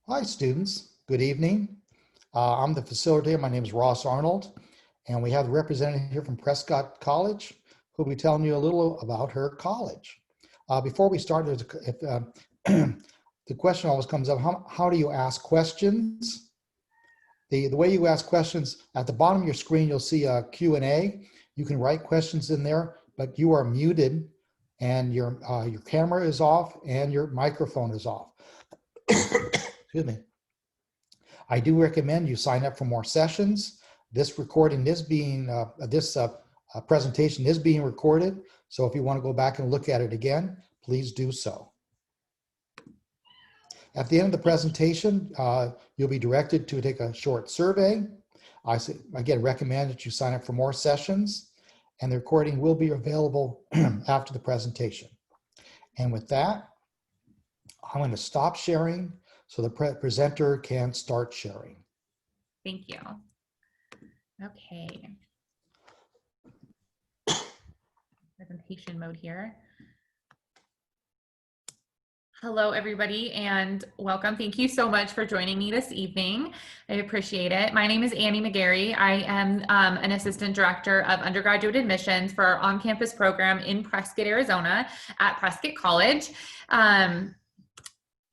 Hi, students. Good evening. I'm the facilitator. My name is Ross Arnold, and we have the representative here from Prescott College who'll be telling you a little about her college. Before we start, the question always comes up, how do you ask questions? The way you ask questions, at the bottom of your screen, you'll see a Q&A. You can write questions in there, but you are muted and your camera is off and your microphone is off. Excuse me. I do recommend you sign up for more sessions. This recording is being, presentation is being recorded. So if you want to go back and look at it again, please do so. At the end of the presentation, you'll be directed to take a short survey. I again recommend that you sign up for more sessions, and the recording will be available after the presentation. And with that, I'm going to stop sharing so the presenter can start sharing. Thank you. Okay. Presentation mode here. Hello, everybody, and welcome. Thank you so much for joining me this evening. I appreciate it. My name is Annie McGarry. I am an assistant director of undergraduate admissions for our on-campus program in Prescott, Arizona at Prescott College.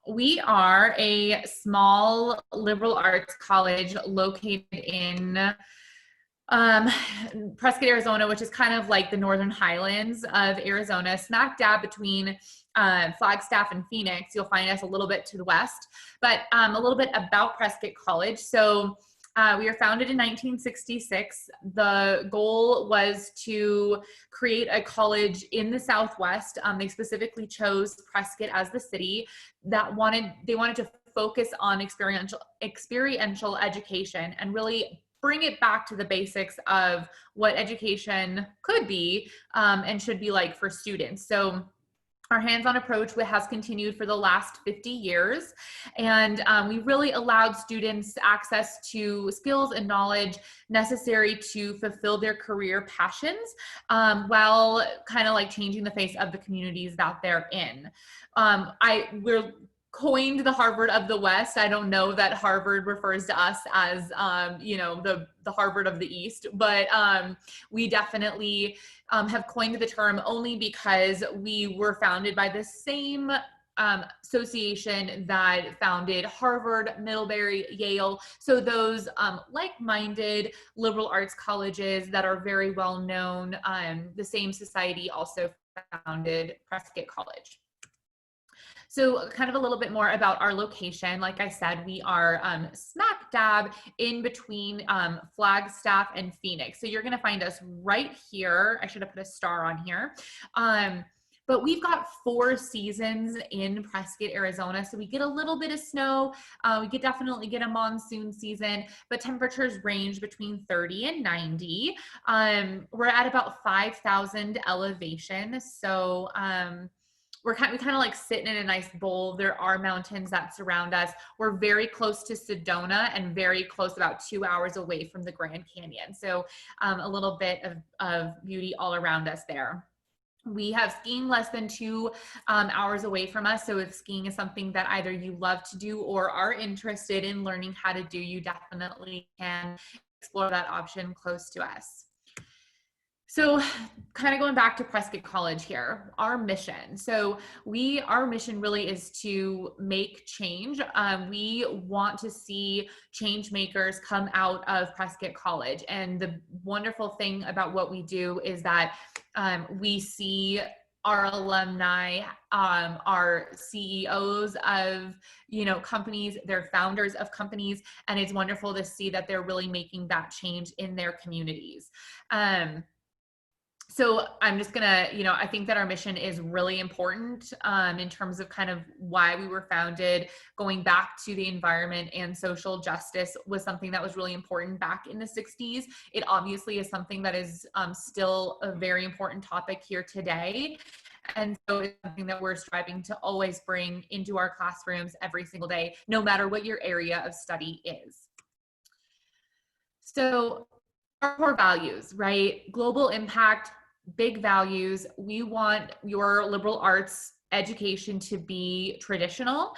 We are a small liberal arts college located in Prescott, Arizona, which is kind of like the Northern Highlands of Arizona, smack dab between Flagstaff and Phoenix. You'll find us a little bit to the west, but a little bit about Prescott College. So we were founded in 1966. The goal was to create a college in the Southwest. They specifically chose Prescott as the city that they wanted to focus on experiential education and really bring it back to the basics of what education could be and should be like for students. So our hands-on approach has continued for the last 50 years, and we really allowed students access to skills and knowledge necessary to fulfill their career passions while kind of like changing the face of the communities that they're in. We're coined the Harvard of the West. I don't know that Harvard refers to us as, the Harvard of the East, but we definitely have coined the term only because we were founded by the same association that founded Harvard, Middlebury, Yale. So those like-minded liberal arts colleges that are very well known, the same society also founded Prescott College. So kind of a little bit more about our location. Like I said, we are smack dab in between Flagstaff and Phoenix. So you're going to find us right here. I should have put a star on here. But we've got 4 seasons in Prescott, Arizona. So we get a little bit of snow. We could definitely get a monsoon season, but temperatures range between 30 and 90. We're at about 5,000 elevation. So we kind of like sitting in a nice bowl. There are mountains that surround us. We're very close to Sedona and very close, about 2 hours away from the Grand Canyon. So a little bit of beauty all around us there. We have skiing less than 2 hours away from us. So if skiing is something that either you love to do or are interested in learning how to do, you definitely can explore that option close to us. So kind of going back to Prescott College here, our mission. So our mission really is to make change. We want to see change makers come out of Prescott College. And the wonderful thing about what we do is that we see our alumni, our CEOs of, companies, they're founders of companies, and it's wonderful to see that they're really making that change in their communities. So I'm just gonna, I think that our mission is really important in terms of kind of why we were founded. Going back to the environment and social justice was something that was really important back in the 60s. It obviously is something that is still a very important topic here today. And so it's something that we're striving to always bring into our classrooms every single day, no matter what your area of study is. So our core values, right? Global impact, big values. We want your liberal arts education to be traditional.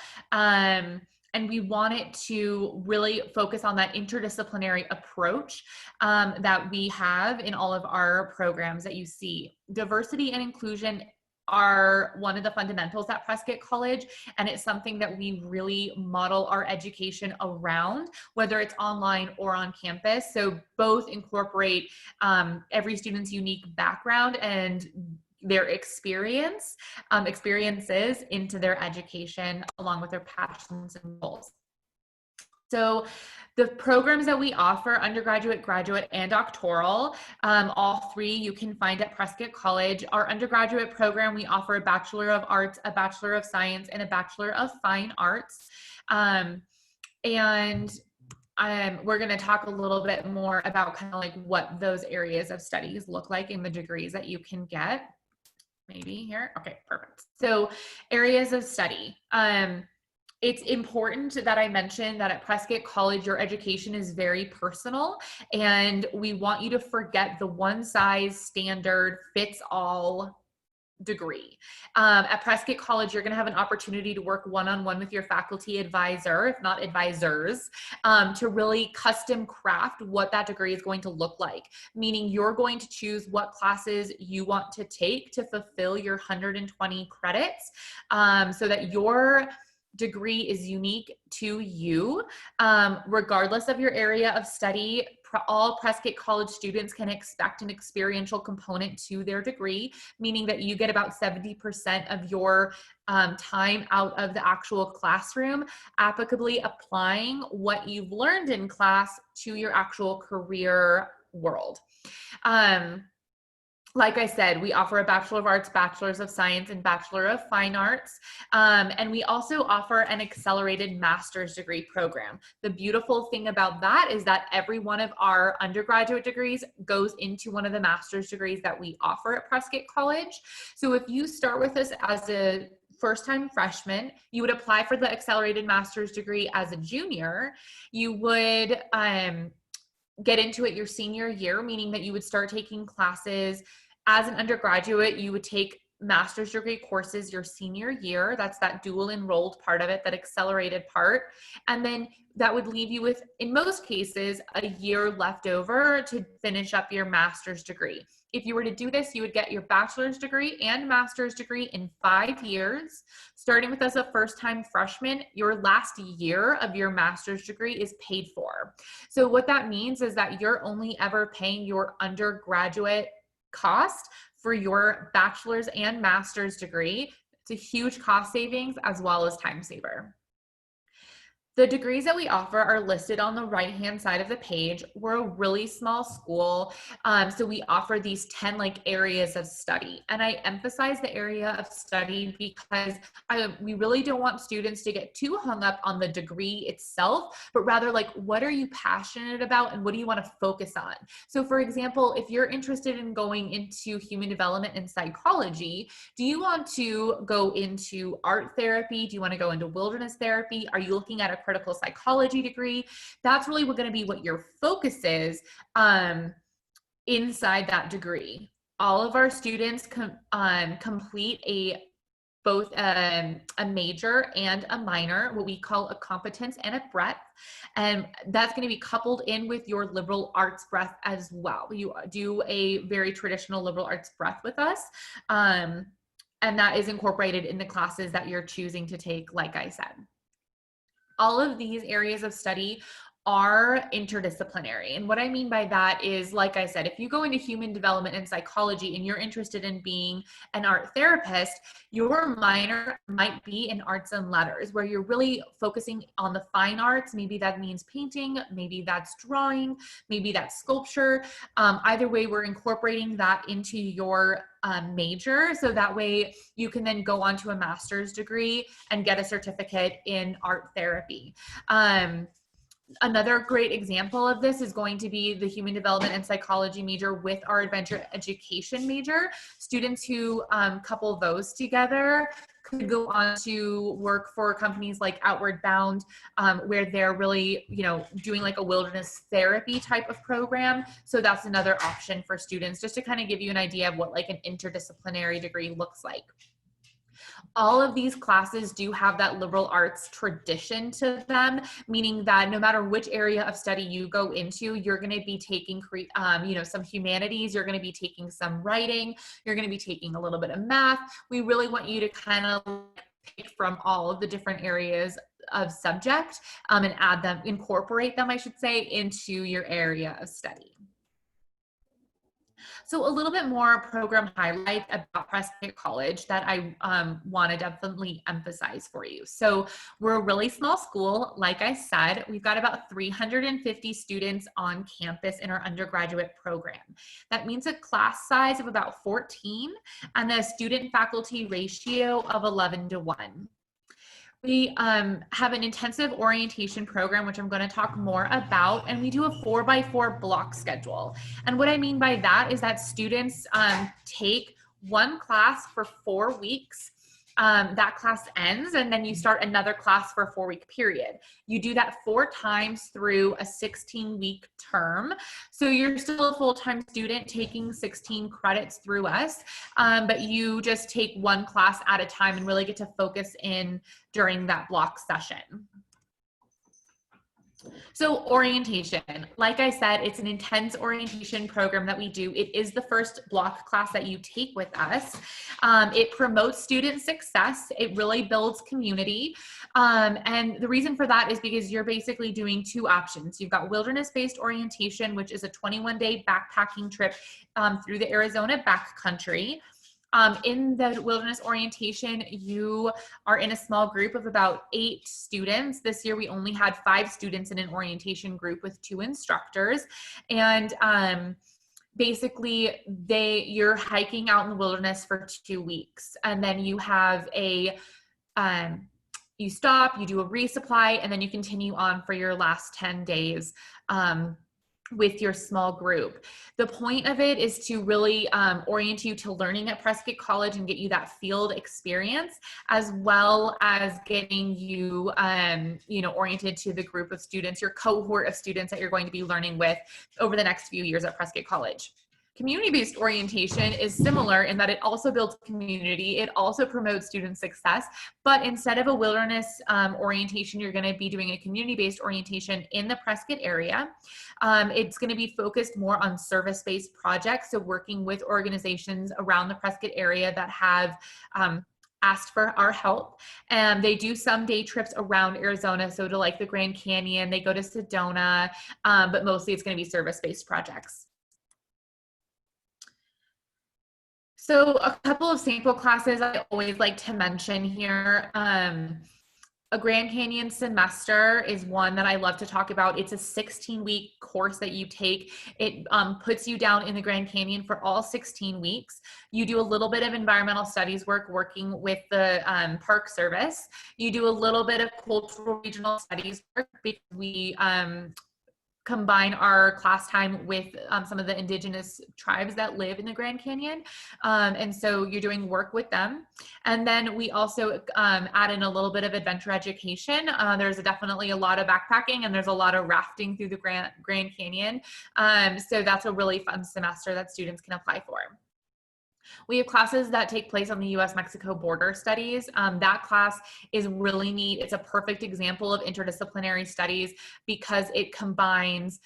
And we want it to really focus on that interdisciplinary approach that we have in all of our programs that you see. Diversity and inclusion are one of the fundamentals at Prescott College, and it's something that we really model our education around, whether it's online or on campus. So both incorporate every student's unique background and their experiences into their education, along with their passions and goals. So the programs that we offer, undergraduate, graduate, and doctoral, all three you can find at Prescott College. Our undergraduate program, we offer a Bachelor of Arts, a Bachelor of Science, and a Bachelor of Fine Arts. We're going to talk a little bit more about kind of like what those areas of studies look like in the degrees that you can get. Maybe here. Okay, perfect. So areas of study. It's important that I mention that at Prescott College, your education is very personal, and we want you to forget the one size standard fits all degree. At Prescott College, you're going to have an opportunity to work one-on-one with your faculty advisor, if not advisors, to really custom craft what that degree is going to look like. Meaning you're going to choose what classes you want to take to fulfill your 120 credits, so that your degree is unique to you, regardless of your area of study. All Prescott College students can expect an experiential component to their degree, meaning that you get about 70% of your time out of the actual classroom, applicably applying what you've learned in class to your actual career world. Like I said, we offer a Bachelor of Arts, Bachelors of Science, and Bachelor of Fine Arts. And we also offer an accelerated master's degree program. The beautiful thing about that is that every one of our undergraduate degrees goes into one of the master's degrees that we offer at Prescott College. So if you start with us as a first-time freshman, you would apply for the accelerated master's degree as a junior. You would get into it your senior year, meaning that you would start taking classes as an undergraduate. You would take master's degree courses your senior year. That's that dual enrolled part of it, that accelerated part. And then that would leave you with, in most cases, a year left over to finish up your master's degree. If you were to do this, you would get your bachelor's degree and master's degree in 5 years. Starting with as a first-time freshman, your last year of your master's degree is paid for. So what that means is that you're only ever paying your undergraduate cost for your bachelor's and master's degree. It's a huge cost savings as well as time saver. The degrees that we offer are listed on the right-hand side of the page. We're a really small school, so we offer these 10 areas of study. And I emphasize the area of study because we really don't want students to get too hung up on the degree itself, but rather what are you passionate about and what do you want to focus on? So for example, if you're interested in going into human development and psychology, do you want to go into art therapy? Do you want to go into wilderness therapy? Are you looking at a critical psychology degree? That's really going to be what your focus is inside that degree. All of our students complete both a major and a minor, what we call a competence and a breadth. And that's going to be coupled in with your liberal arts breadth as well. You do a very traditional liberal arts breadth with us. And that is incorporated in the classes that you're choosing to take, like I said. All of these areas of study are interdisciplinary. And what I mean by that is, like I said, if you go into human development and psychology and you're interested in being an art therapist, your minor might be in arts and letters, where you're really focusing on the fine arts. Maybe that means painting, maybe that's drawing, maybe that's sculpture. Either way, we're incorporating that into your major, so that way you can then go on to a master's degree and get a certificate in art therapy. Another great example of this is going to be the human development and psychology major with our adventure education major. Students who couple those together could go on to work for companies like Outward Bound, where they're really, doing a wilderness therapy type of program. So that's another option for students, just to kind of give you an idea of what an interdisciplinary degree looks like. All of these classes do have that liberal arts tradition to them, meaning that no matter which area of study you go into, you're going to be taking, some humanities, you're going to be taking some writing, you're going to be taking a little bit of math. We really want you to kind of pick from all of the different areas of subject and incorporate them, I should say, into your area of study. So a little bit more program highlights about Prescott College that I want to definitely emphasize for you. So we're a really small school. Like I said, we've got about 350 students on campus in our undergraduate program. That means a class size of about 14 and a student faculty ratio of 11:1. We have an intensive orientation program, which I'm going to talk more about, and we do a 4x4 block schedule. And what I mean by that is that students take one class for 4 weeks. That class ends, and then you start another class for a 4-week period. You do that 4 times through a 16-week term. So you're still a full-time student taking 16 credits through us, but you just take one class at a time and really get to focus in during that block session. So orientation, like I said, it's an intense orientation program that we do. It is the first block class that you take with us. It promotes student success. It really builds community. And the reason for that is because you're basically doing 2 options. You've got wilderness-based orientation, which is a 21-day backpacking trip through the Arizona backcountry. In the wilderness orientation, you are in a small group of about 8 students. This year, we only had 5 students in an orientation group with 2 instructors. And basically, you're hiking out in the wilderness for 2 weeks. And then you have you stop, you do a resupply, and then you continue on for your last 10 days. With your small group. The point of it is to really orient you to learning at Prescott College and get you that field experience, as well as getting you, oriented to the group of students, your cohort of students that you're going to be learning with over the next few years at Prescott College. Community-based orientation is similar in that it also builds community. It also promotes student success, but instead of a wilderness orientation, you're going to be doing a community-based orientation in the Prescott area. It's going to be focused more on service-based projects, so working with organizations around the Prescott area that have asked for our help. And they do some day trips around Arizona, so to like the Grand Canyon, they go to Sedona, but mostly it's going to be service-based projects. So a couple of sample classes I always like to mention here. A Grand Canyon semester is one that I love to talk about. It's a 16-week course that you take. It puts you down in the Grand Canyon for all 16 weeks. You do a little bit of environmental studies work working with the Park Service. You do a little bit of cultural regional studies work because we combine our class time with some of the indigenous tribes that live in the Grand Canyon. And so you're doing work with them. And then we also add in a little bit of adventure education. There's definitely a lot of backpacking and there's a lot of rafting through the Grand Canyon. So that's a really fun semester that students can apply for. We have classes that take place on the US-Mexico border studies. That class is really neat. It's a perfect example of interdisciplinary studies because it combines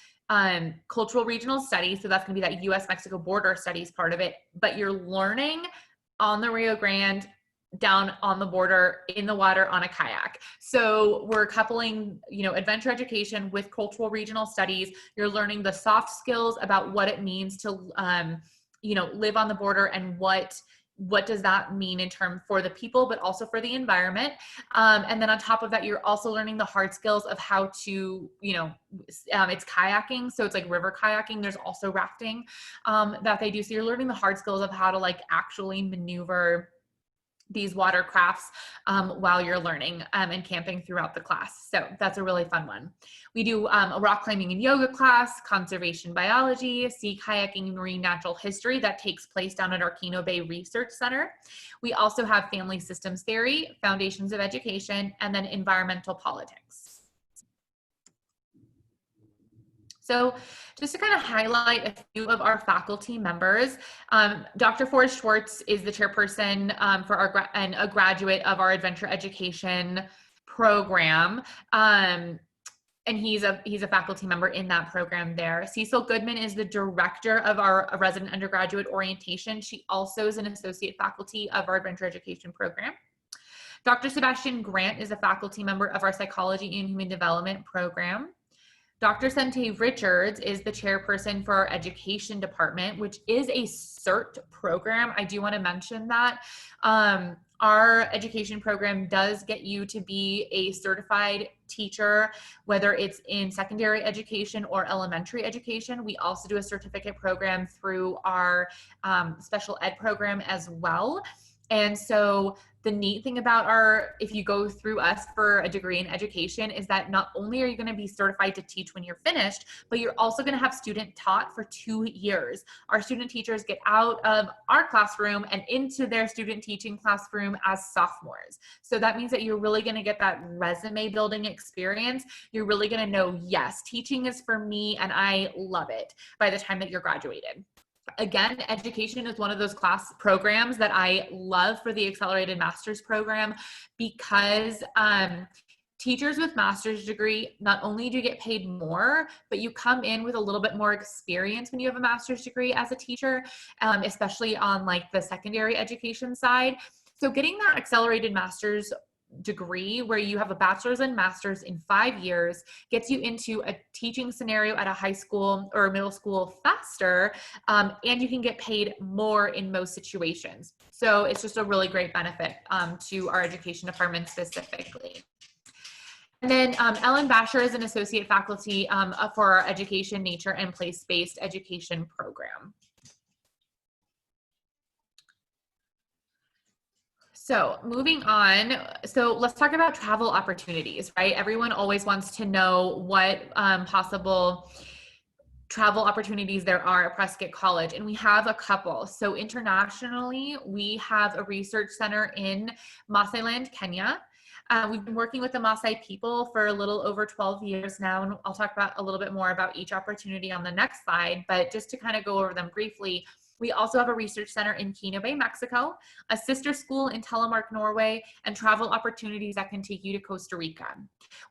cultural regional studies. So that's going to be that US-Mexico border studies part of it, but you're learning on the Rio Grande, down on the border, in the water, on a kayak. So we're coupling, adventure education with cultural regional studies. You're learning the soft skills about what it means to live on the border and what does that mean in terms for the people, but also for the environment. And then on top of that, you're also learning the hard skills of how to, it's kayaking. So it's like river kayaking. There's also rafting that they do. So you're learning the hard skills of how to actually maneuver these watercrafts while you're learning and camping throughout the class. So that's a really fun one. We do a rock climbing and yoga class, conservation biology, sea kayaking, and marine natural history that takes place down at our Keno Bay Research Center. We also have family systems theory, foundations of education, and then environmental politics. So just to kind of highlight a few of our faculty members, Dr. Forrest Schwartz is the chairperson for our and a graduate of our adventure education program. And he's a faculty member in that program there. Cecil Goodman is the director of our resident undergraduate orientation. She also is an associate faculty of our adventure education program. Dr. Sebastian Grant is a faculty member of our psychology and human development program. Dr. Sente Richards is the chairperson for our education department, which is a CERT program. I do want to mention that. Our education program does get you to be a certified teacher, whether it's in secondary education or elementary education. We also do a certificate program through our special ed program as well. And so the neat thing about if you go through us for a degree in education is that not only are you going to be certified to teach when you're finished, but you're also going to have student taught for 2 years. Our student teachers get out of our classroom and into their student teaching classroom as sophomores. So that means that you're really going to get that resume building experience. You're really going to know, yes, teaching is for me and I love it by the time that you're graduated. Again, education is one of those class programs that I love for the accelerated master's program because teachers with master's degree, not only do you get paid more, but you come in with a little bit more experience when you have a master's degree as a teacher, especially on like the secondary education side. So getting that accelerated master's degree where you have a bachelor's and master's in 5 years gets you into a teaching scenario at a high school or middle school faster, and you can get paid more in most situations. So it's just a really great benefit to our education department specifically. And then Ellen Basher is an associate faculty for our education, nature, and place-based education program. So moving on, so let's talk about travel opportunities, right? Everyone always wants to know what possible travel opportunities there are at Prescott College, and we have a couple. So internationally, we have a research center in Maasai Land, Kenya. We've been working with the Maasai people for a little over 12 years now, and I'll talk about a little bit more about each opportunity on the next slide, but just to kind of go over them briefly, we also have a research center in Kino Bay, Mexico, a sister school in Telemark, Norway, and travel opportunities that can take you to Costa Rica.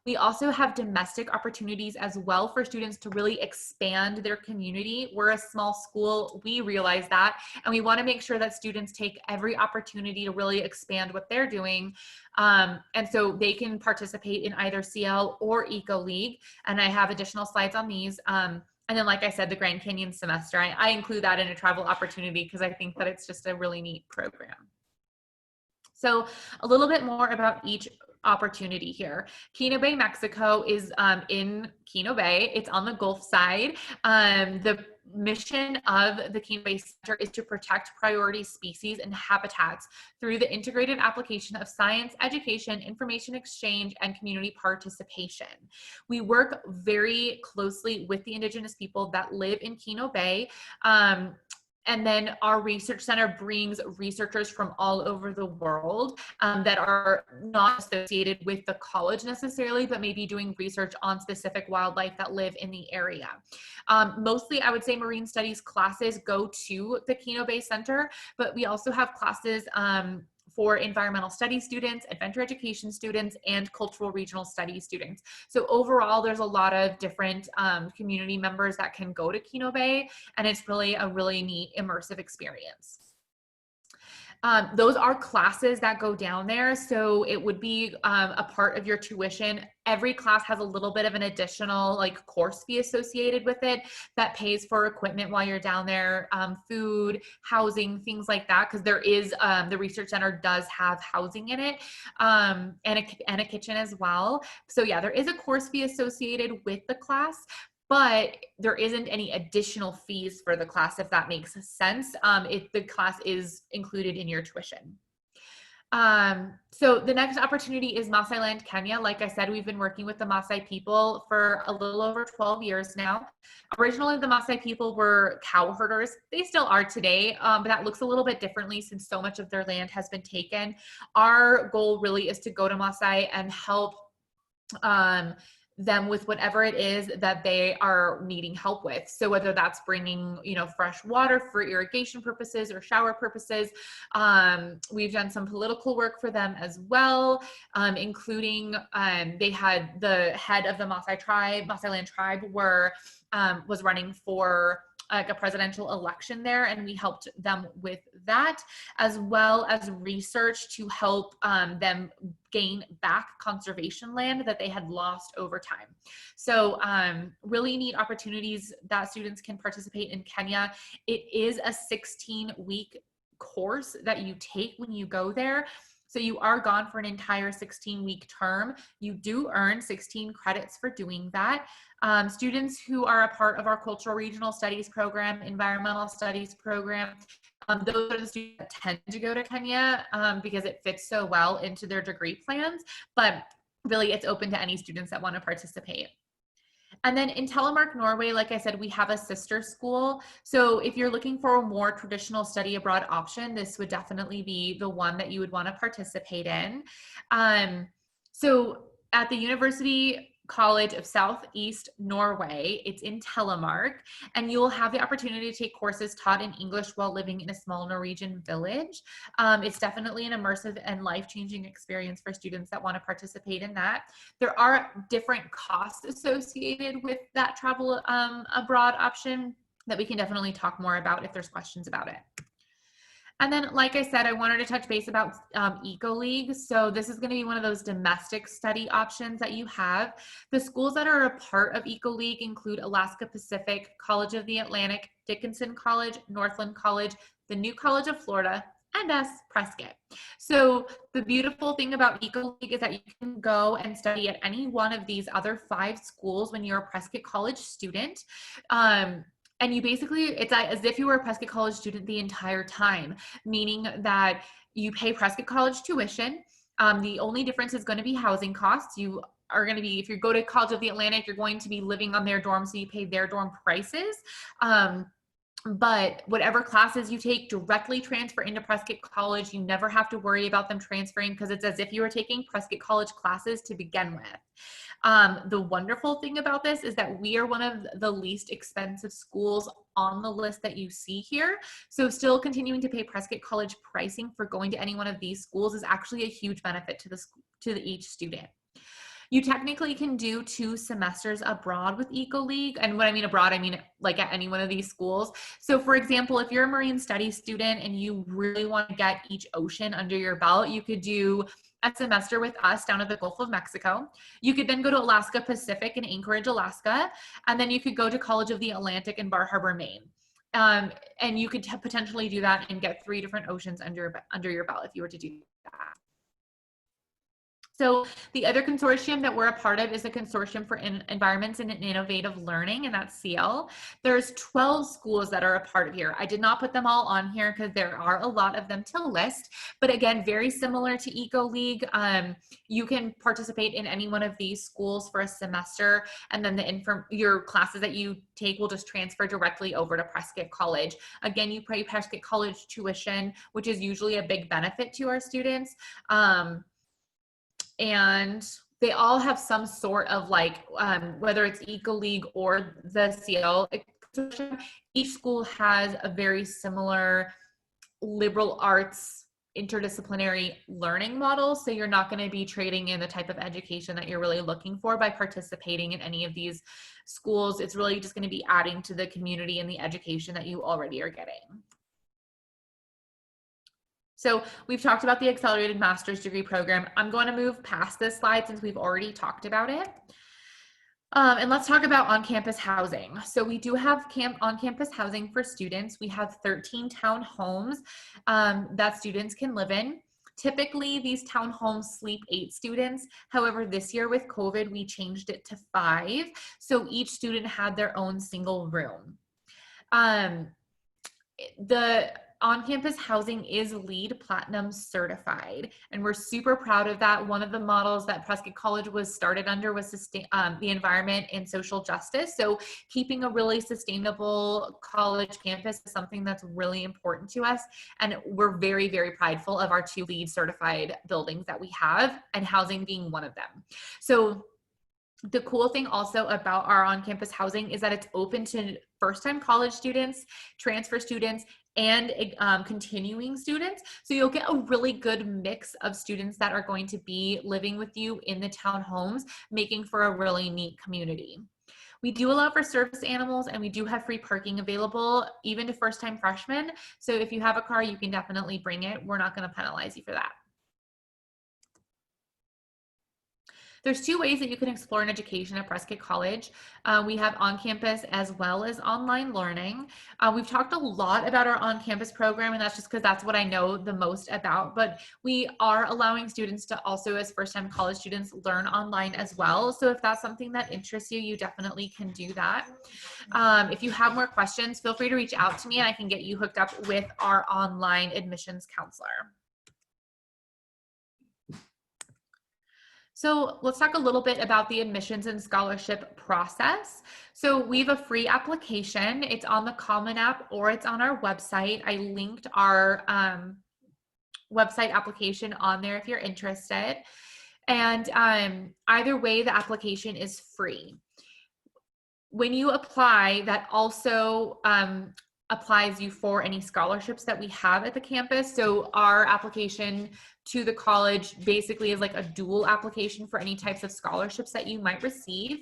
We also have domestic opportunities as well for students to really expand their community. We're a small school, we realize that, and we want to make sure that students take every opportunity to really expand what they're doing. And so they can participate in either CL or Eco League, and I have additional slides on these. And then, like I said, the Grand Canyon semester, I include that in a travel opportunity because I think that it's just a really neat program. So a little bit more about each opportunity here. Kino Bay, Mexico is in Kino Bay. It's on the Gulf side. The mission of the Kino Bay Center is to protect priority species and habitats through the integrated application of science, education, information exchange, and community participation. We work very closely with the Indigenous people that live in Kino Bay. And then our research center brings researchers from all over the world that are not associated with the college necessarily, but maybe doing research on specific wildlife that live in the area. Mostly, I would say marine studies classes go to the Kino Bay Center, but we also have classes for environmental studies students, adventure education students, and cultural regional studies students. So overall, there's a lot of different community members that can go to Kino Bay, and it's really a really neat immersive experience. Those are classes that go down there, so it would be a part of your tuition. Every class has a little bit of an additional course fee associated with it that pays for equipment while you're down there, food, housing, things like that, because there is the research center does have housing in it, and a kitchen as well. So yeah, there is a course fee associated with the class, but there isn't any additional fees for the class, if that makes sense, if the class is included in your tuition. So the next opportunity is Maasai Land, Kenya. Like I said, we've been working with the Maasai people for a little over 12 years now. Originally, the Maasai people were cow herders. They still are today, but that looks a little bit differently since so much of their land has been taken. Our goal really is to go to Maasai and help them with whatever it is that they are needing help with. So whether that's bringing, you know, fresh water for irrigation purposes or shower purposes, we've done some political work for them as well, including they had the head of the Maasai Land tribe was running for like a presidential election there, and we helped them with that, as well as research to help them gain back conservation land that they had lost over time. So really neat opportunities that students can participate in Kenya. It is a 16-week course that you take when you go there. So you are gone for an entire 16-week term. You do earn 16 credits for doing that. Students who are a part of our cultural regional studies program, environmental studies program, those are the students that tend to go to Kenya because it fits so well into their degree plans, but really it's open to any students that want to participate. And then in Telemark, Norway, like I said, we have a sister school. So if you're looking for a more traditional study abroad option, this would definitely be the one that you would want to participate in. So at the University College of Southeast Norway, it's in Telemark, and you'll have the opportunity to take courses taught in English while living in a small Norwegian village. It's definitely an immersive and life-changing experience for students that want to participate in that. There are different costs associated with that travel abroad option that we can definitely talk more about if there's questions about it. And then, like I said, I wanted to touch base about EcoLeague. So this is going to be one of those domestic study options that you have. The schools that are a part of EcoLeague include Alaska Pacific, College of the Atlantic, Dickinson College, Northland College, the New College of Florida, and us, Prescott. So the beautiful thing about EcoLeague is that you can go and study at any one of these other 5 schools when you're a Prescott College student. And you basically, it's as if you were a Prescott College student the entire time, meaning that you pay Prescott College tuition. The only difference is going to be housing costs. You are going to be, if you go to College of the Atlantic, you're going to be living on their dorm, so you pay their dorm prices. But whatever classes you take directly transfer into Prescott College. You never have to worry about them transferring because it's as if you were taking Prescott College classes to begin with. The wonderful thing about this is that we are one of the least expensive schools on the list that you see here. So still continuing to pay Prescott College pricing for going to any one of these schools is actually a huge benefit to each student. You technically can do 2 semesters abroad with EcoLeague. And when I mean abroad, I mean like at any one of these schools. So for example, if you're a marine studies student and you really want to get each ocean under your belt, you could do a semester with us down at the Gulf of Mexico. You could then go to Alaska Pacific in Anchorage, Alaska. And then you could go to College of the Atlantic in Bar Harbor, Maine. And you could potentially do that and get 3 different oceans under your belt if you were to do that. So the other consortium that we're a part of is a consortium for environments and innovative learning, and that's CL. There's 12 schools that are a part of here. I did not put them all on here because there are a lot of them to list, but again, very similar to EcoLeague. You can participate in any one of these schools for a semester, and then your classes that you take will just transfer directly over to Prescott College. Again, you pay Prescott College tuition, which is usually a big benefit to our students. And they all have some sort of like, whether it's EcoLeague or the CL, each school has a very similar liberal arts interdisciplinary learning model. So you're not going to be trading in the type of education that you're really looking for by participating in any of these schools. It's really just going to be adding to the community and the education that you already are getting. So we've talked about the accelerated master's degree program. I'm going to move past this slide since we've already talked about it. And let's talk about on-campus housing. So we do have on-campus housing for students. We have 13 townhomes that students can live in. Typically, these townhomes sleep 8 students. However, this year with COVID, we changed it to 5. So each student had their own single room. The on-campus housing is LEED Platinum certified, and we're super proud of that. One of the models that Prescott College was started under was the environment and social justice. So keeping a really sustainable college campus is something that's really important to us, and we're very, very prideful of our 2 LEED certified buildings that we have, and housing being one of them. So The cool thing also about our on-campus housing is that it's open to first-time college students, transfer students, and continuing students. So you'll get a really good mix of students that are going to be living with you in the townhomes, making for a really neat community. We do allow for service animals, and we do have free parking available, even to first-time freshmen. So if you have a car, you can definitely bring it. We're not going to penalize you for that. There's two ways that you can explore an education at Prescott College. We have on-campus as well as online learning. We've talked a lot about our on-campus program, and that's just because that's what I know the most about, but we are allowing students to also, as first-time college students, learn online as well. So if that's something that interests you, you definitely can do that. If you have more questions, feel free to reach out to me and I can get you hooked up with our online admissions counselor. So let's talk a little bit about the admissions and scholarship process. So we have a free application. It's on the Common App or it's on our website. I linked our website application on there if you're interested. And either way, the application is free. When you apply, that also applies you for any scholarships that we have at the campus. So our application to the college basically is like a dual application for any types of scholarships that you might receive.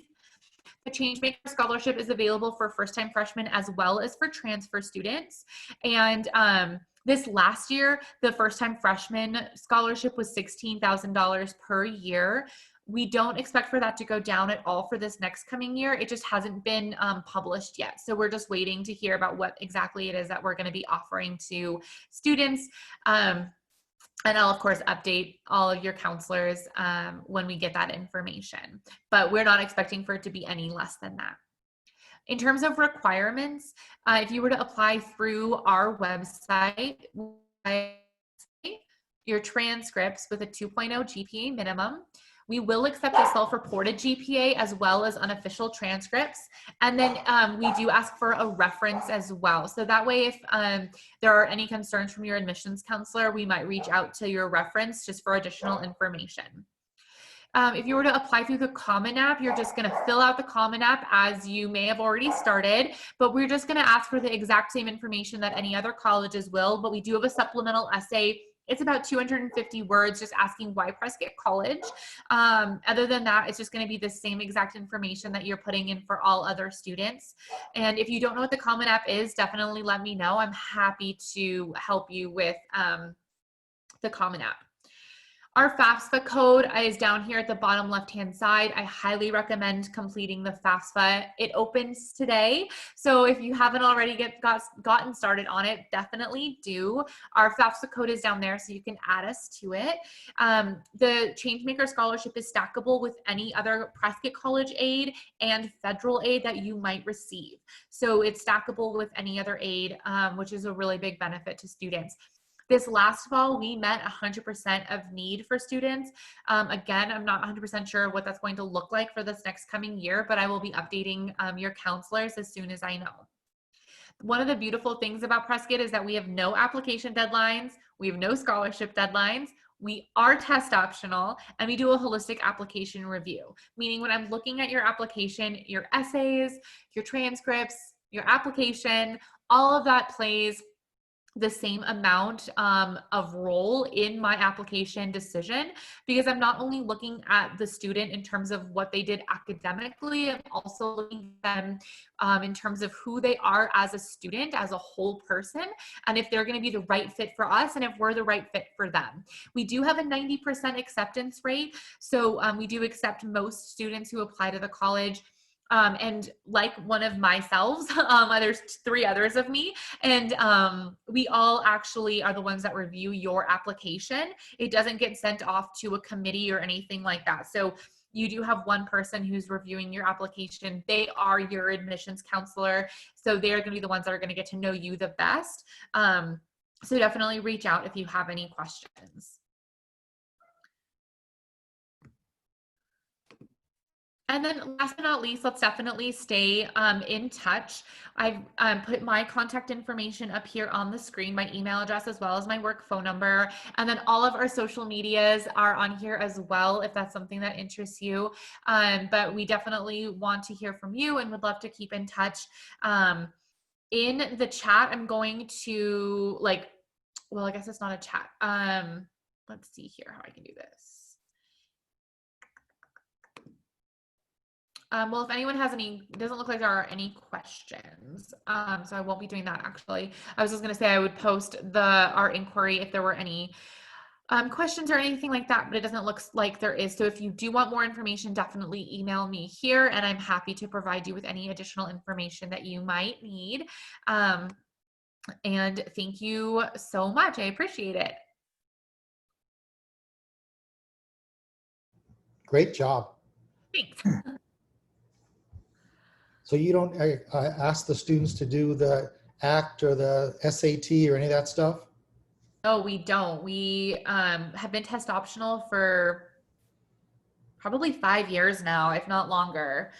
The Changemaker Scholarship is available for first-time freshmen as well as for transfer students. And this last year, the first-time freshman scholarship was $16,000 per year. We don't expect for that to go down at all for this next coming year. It just hasn't been published yet. So we're just waiting to hear about what exactly it is that we're going to be offering to students. And I'll, of course, update all of your counselors when we get that information. But we're not expecting for it to be any less than that. In terms of requirements, if you were to apply through our website, your transcripts with a 2.0 GPA minimum. We will accept a self-reported GPA as well as unofficial transcripts. And then we do ask for a reference as well. So that way, if there are any concerns from your admissions counselor, we might reach out to your reference just for additional information. If you were to apply through the Common App, you're just going to fill out the Common App as you may have already started, but we're just going to ask for the exact same information that any other colleges will, but we do have a supplemental essay. It's about 250 words, just asking why Prescott College. Other than that, it's just going to be the same exact information that you're putting in for all other students. And if you don't know what the Common App is, definitely let me know. I'm happy to help you with the Common App. Our FAFSA code is down here at the bottom left-hand side. I highly recommend completing the FAFSA. It opens today, so if you haven't already gotten started on it, definitely do. Our FAFSA code is down there, so you can add us to it. The Changemaker Scholarship is stackable with any other Prescott College aid and federal aid that you might receive. So it's stackable with any other aid, which is a really big benefit to students. This last fall, we met 100% of need for students. Again, I'm not 100% sure what that's going to look like for this next coming year, but I will be updating your counselors as soon as I know. One of the beautiful things about Prescott is that we have no application deadlines. We have no scholarship deadlines. We are test optional, and we do a holistic application review, meaning when I'm looking at your application, your essays, your transcripts, your application, all of that plays the same amount of role in my application decision, because I'm not only looking at the student in terms of what they did academically, I'm also looking at them in terms of who they are as a student, as a whole person, and if they're going to be the right fit for us and if we're the right fit for them. We do have a 90% acceptance rate, so we do accept most students who apply to the college. And like one of myself, there's 3 others of me, and we all actually are the ones that review your application. It doesn't get sent off to a committee or anything like that. So you do have one person who's reviewing your application. They are your admissions counselor. So they're going to be the ones that are going to get to know you the best. So definitely reach out if you have any questions. And then last but not least, let's definitely stay in touch. I've put my contact information up here on the screen, my email address, as well as my work phone number. And then all of our social medias are on here as well, if that's something that interests you. But we definitely want to hear from you and would love to keep in touch. In the chat, I'm going to well, I guess it's not a chat. Let's see here how I can do this. Well, if anyone has any, it doesn't look like there are any questions. So I won't be doing that actually. I was just gonna say I would post our inquiry if there were any questions or anything like that, but it doesn't look like there is. So if you do want more information, definitely email me here and I'm happy to provide you with any additional information that you might need. And thank you so much. I appreciate it. Great job. Thanks. So you don't ask the students to do the ACT or the SAT or any of that stuff? No, we don't. We have been test optional for probably 5 years now, if not longer.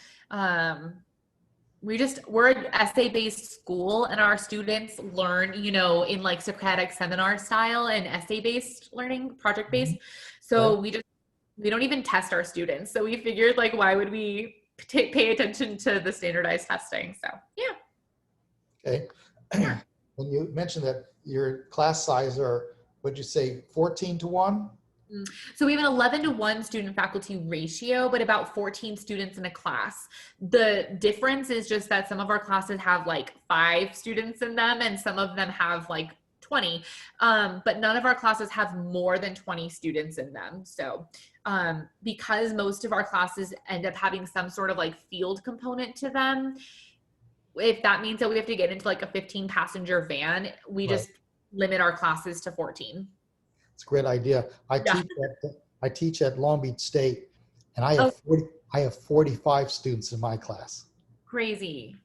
We're an essay-based school and our students learn, in like Socratic seminar style and essay-based learning, project-based. So Right. we don't even test our students. So we figured why would we pay attention to the standardized testing? So yeah. Okay. When you mentioned that your class size are, what'd you say, 14-1? So we have an 11-to-1 student faculty ratio, but about 14 students in a class. The difference is just that some of our classes have 5 students in them and some of them have 20, but none of our classes have more than 20 students in them. So because most of our classes end up having some sort of field component to them, if that means that we have to get into a 15-passenger van, we just limit our classes to 14. It's a great idea. I teach at Long Beach State, and I have 45 students in my class. Crazy.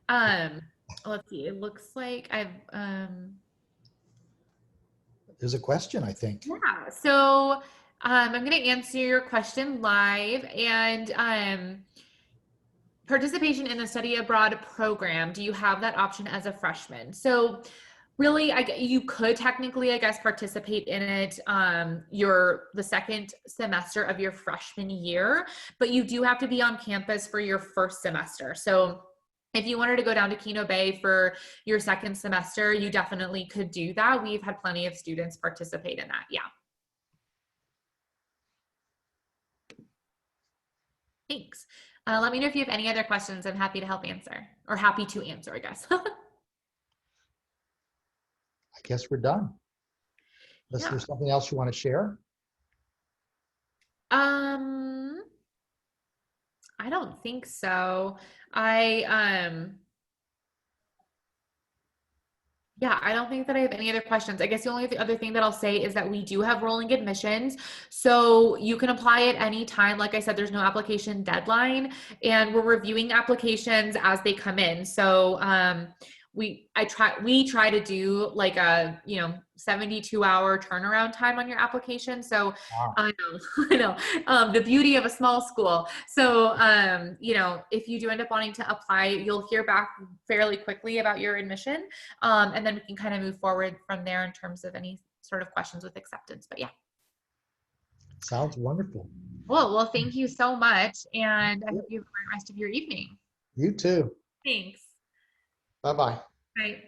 Let's see. It looks like There's a question, I think. yeah. So I'm going to answer your question live. And participation in the study abroad program, do you have that option as a freshman? So really, you could technically, I guess, participate in it the second semester of your freshman year, but you do have to be on campus for your first semester. So if you wanted to go down to Keno Bay for your second semester, you definitely could do that. We've had plenty of students participate in that. Yeah. Thanks. Let me know if you have any other questions. I'm happy to help answer, or happy to answer, I guess. I guess we're done. Unless Yeah. there's something else you want to share? I don't think so. Yeah, I don't think that I have any other questions. I guess the only other thing that I'll say is that we do have rolling admissions. So you can apply at any time. Like I said, there's no application deadline and we're reviewing applications as they come in. So we try to do a 72-hour turnaround time on your application. So Wow. I know the beauty of a small school. So if you do end up wanting to apply, you'll hear back fairly quickly about your admission, and then we can kind of move forward from there in terms of any sort of questions with acceptance. But yeah. Sounds wonderful. Well, thank you so much, and I hope you have a great rest of your evening. You too. Thanks. Bye-bye. Bye.